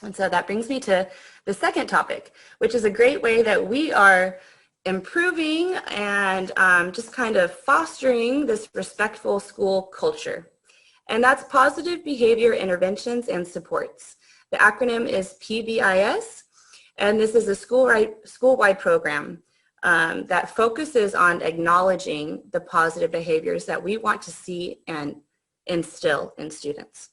And so that brings me to the second topic, which is a great way that we are improving and just kind of fostering this respectful school culture. And that's positive behavior interventions and supports. The acronym is PBIS, and this is a school-wide program that focuses on acknowledging the positive behaviors that we want to see and instill in students.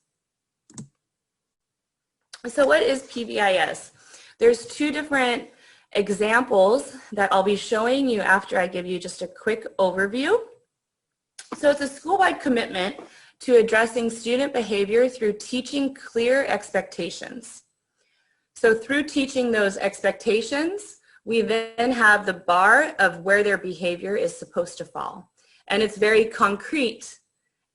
So what is PBIS? There's two different examples that I'll be showing you after I give you just a quick overview. So it's a school-wide commitment to addressing student behavior through teaching clear expectations. So through teaching those expectations, we then have the bar of where their behavior is supposed to fall. And it's very concrete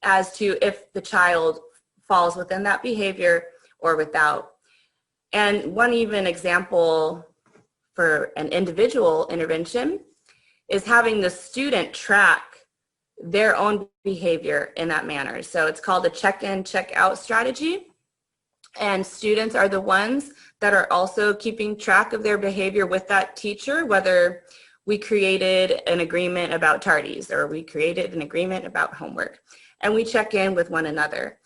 as to if the child falls within that behavior or without. And one even example for an individual intervention is having the student track their own behavior in that manner. So it's called a check-in, check-out strategy. And students are the ones that are also keeping track of their behavior with that teacher, whether we created an agreement about tardies or we created an agreement about homework. And we check in with one another.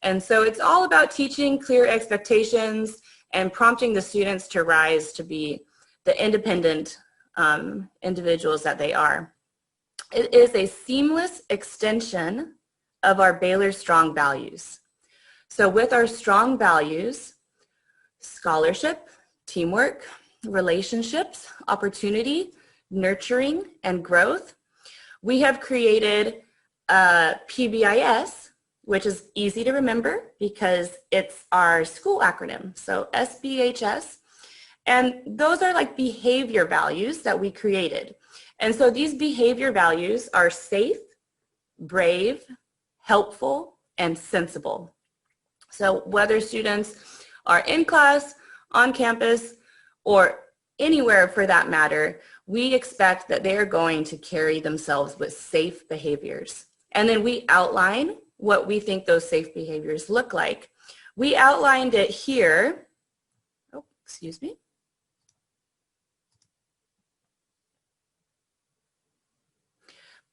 And so it's all about teaching clear expectations and prompting the students to rise to be the independent individuals that they are. It is a seamless extension of our Baylor Strong values. So with our strong values, scholarship, teamwork, relationships, opportunity, nurturing, and growth, we have created a PBIS, which is easy to remember because it's our school acronym, so SBHS. And those are like behavior values that we created. And so these behavior values are safe, brave, helpful, and sensible. So whether students are in class, on campus, or anywhere for that matter, we expect that they are going to carry themselves with safe behaviors. And then we outline what we think those safe behaviors look like. We outlined it here. Oh, excuse me.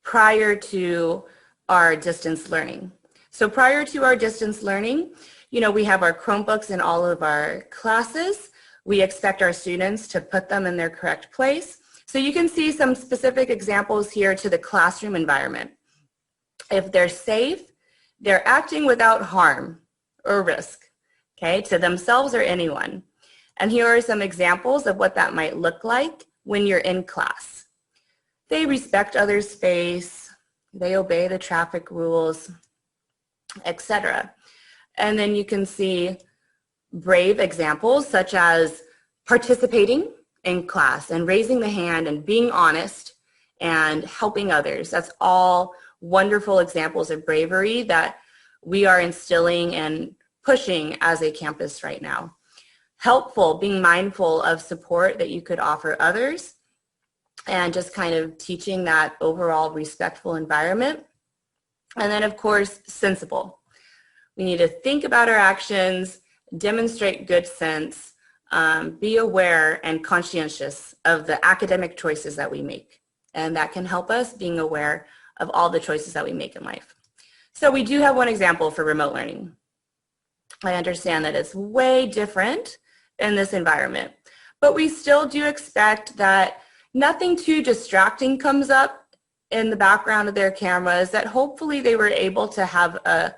Prior to our distance learning. So prior to our distance learning, we have our Chromebooks in all of our classes. We expect our students to put them in their correct place. So you can see some specific examples here to the classroom environment. If they're safe, they're acting without harm or risk, okay, to themselves or anyone. And here are some examples of what that might look like when you're in class. They respect others' space, they obey the traffic rules, etc. And then you can see brave examples such as participating in class and raising the hand and being honest and helping others. That's all wonderful examples of bravery that we are instilling and pushing as a campus right now. Helpful, being mindful of support that you could offer others and just kind of teaching that overall respectful environment. And then of course, sensible. We need to think about our actions, demonstrate good sense, be aware and conscientious of the academic choices that we make. And that can help us being aware of all the choices that we make in life. So we do have one example for remote learning. I understand that it's way different in this environment, but we still do expect that nothing too distracting comes up in the background of their cameras, that hopefully they were able to have a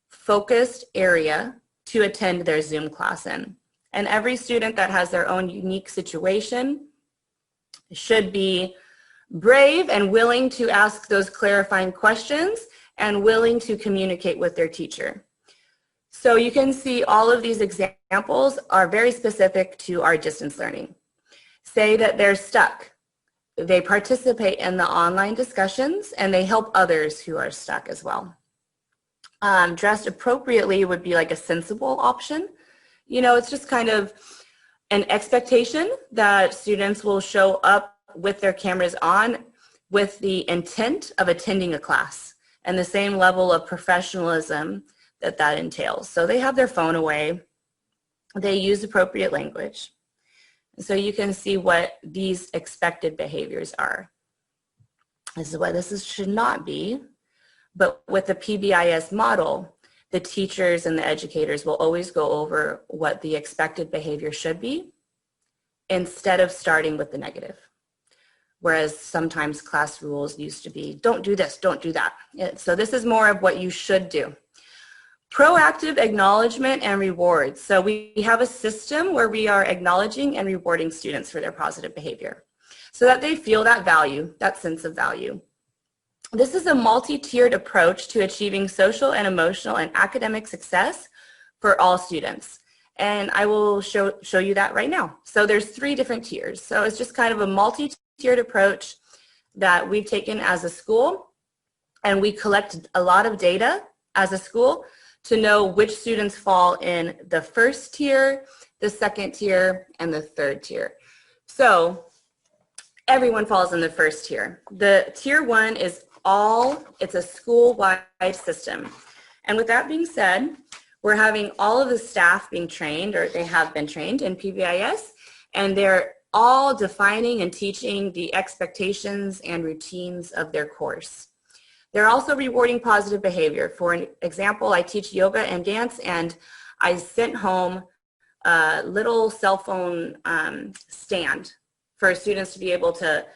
focused area to attend their Zoom class in. And every student that has their own unique situation should be brave and willing to ask those clarifying questions and willing to communicate with their teacher. So you can see all of these examples are very specific to our distance learning. Say that they're stuck. They participate in the online discussions and they help others who are stuck as well. Dressed appropriately would be like a sensible option. It's just kind of an expectation that students will show up with their cameras on with the intent of attending a class and the same level of professionalism that entails. So they have their phone away they use appropriate language. So you can see what these expected behaviors are. This is what should not be, but with the PBIS model, the teachers and the educators will always go over what the expected behavior should be instead of starting with the negative. Whereas sometimes class rules used to be, don't do this, don't do that. So this is more of what you should do. Proactive acknowledgement and rewards. So we have a system where we are acknowledging and rewarding students for their positive behavior so that they feel that value, that sense of value. This is a multi-tiered approach to achieving social and emotional and academic success for all students. And I will show you that right now. So there's 3 different tiers. So it's just kind of a multi-tiered approach that we've taken as a school, and we collect a lot of data as a school to know which students fall in the first tier, the second tier, and the third tier. So everyone falls in the first tier. The tier 1 is it's a school-wide system. And with that being said, we're having all of the staff being trained, or they have been trained in PBIS, and they're all defining and teaching the expectations and routines of their course. They're also rewarding positive behavior. For an example, I teach yoga and dance, and I sent home a little cell phone stand for students to be able to,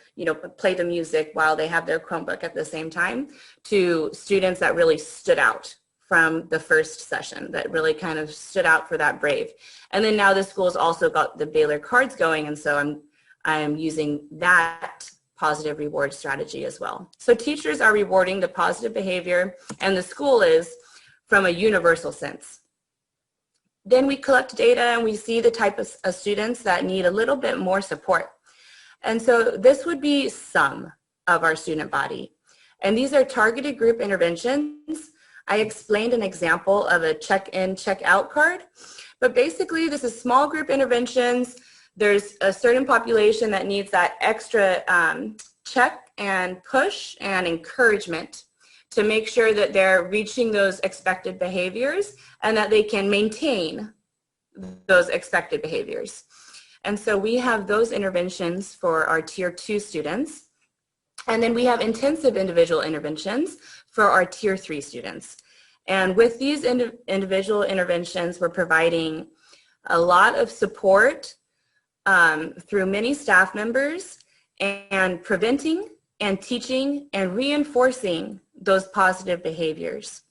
play the music while they have their Chromebook at the same time, to students that really stood out from the first session, that really kind of stood out for that brave. And then now the school's also got the Baylor cards going, and so I'm using that positive reward strategy as well. So teachers are rewarding the positive behavior, and the school is from a universal sense. Then we collect data and we see the type of students that need a little bit more support. And so this would be some of our student body. And these are targeted group interventions. I explained an example of a check-in, check-out card, but basically this is small group interventions. There's a certain population that needs that extra check and push and encouragement to make sure that they're reaching those expected behaviors and that they can maintain those expected behaviors. And so we have those interventions for our Tier 2 students. And then we have intensive individual interventions for our Tier 3 students. And with these individual interventions, we're providing a lot of support through many staff members, and preventing and teaching and reinforcing those positive behaviors.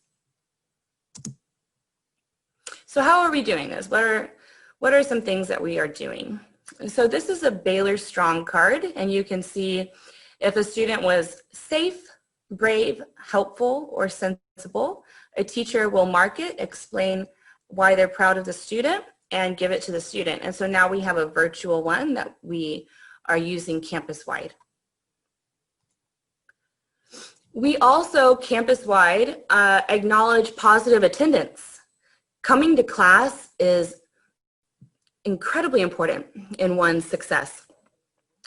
So how are we doing this? What are some things that we are doing? So this is a Baylor Strong card, and you can see if a student was safe, brave, helpful, or sensible. A teacher will mark it, explain why they're proud of the student, and give it to the student. And so now we have a virtual one that we are using campus-wide. We also, campus-wide, acknowledge positive attendance. Coming to class is incredibly important in one's success.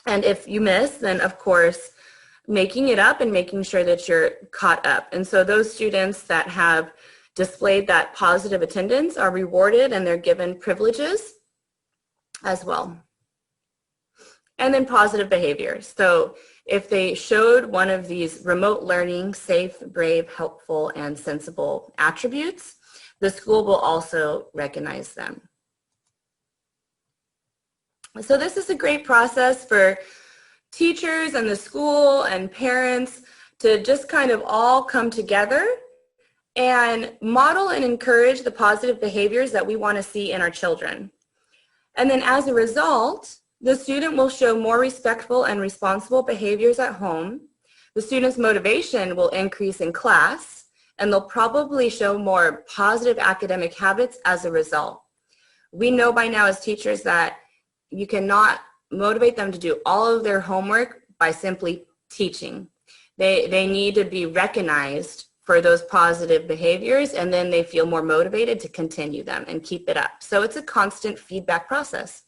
And if you miss, then of course, making it up and making sure that you're caught up. And so those students that have displayed that positive attendance are rewarded, and they're given privileges as well. And then positive behaviors. So if they showed one of these remote learning, safe, brave, helpful, and sensible attributes, the school will also recognize them. So this is a great process for teachers and the school and parents to just kind of all come together and model and encourage the positive behaviors that we want to see in our children. And then as a result, the student will show more respectful and responsible behaviors at home. The student's motivation will increase in class, and they'll probably show more positive academic habits as a result. We know by now as teachers that you cannot motivate them to do all of their homework by simply teaching. They need to be recognized for those positive behaviors, and then they feel more motivated to continue them and keep it up. So it's a constant feedback process.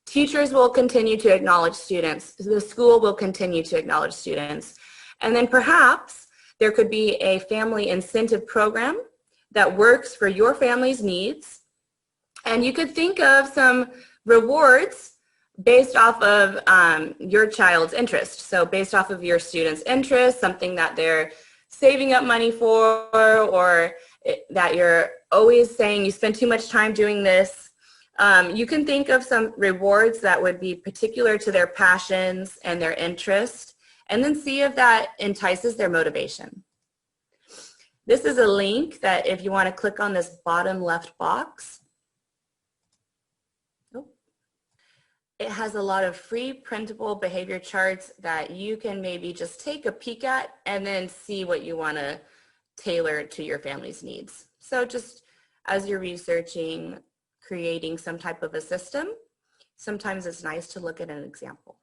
Teachers will continue to acknowledge students. The school will continue to acknowledge students. And then perhaps there could be a family incentive program that works for your family's needs And you could think of some rewards based off of your child's interest. So based off of your student's interest, something that they're saving up money for, or that you're always saying you spend too much time doing this. You can think of some rewards that would be particular to their passions and their interest, and then see if that entices their motivation. This is a link that if you want to click on this bottom left box, it has a lot of free printable behavior charts that you can maybe just take a peek at and then see what you want to tailor to your family's needs. So just as you're researching, creating some type of a system, sometimes it's nice to look at an example.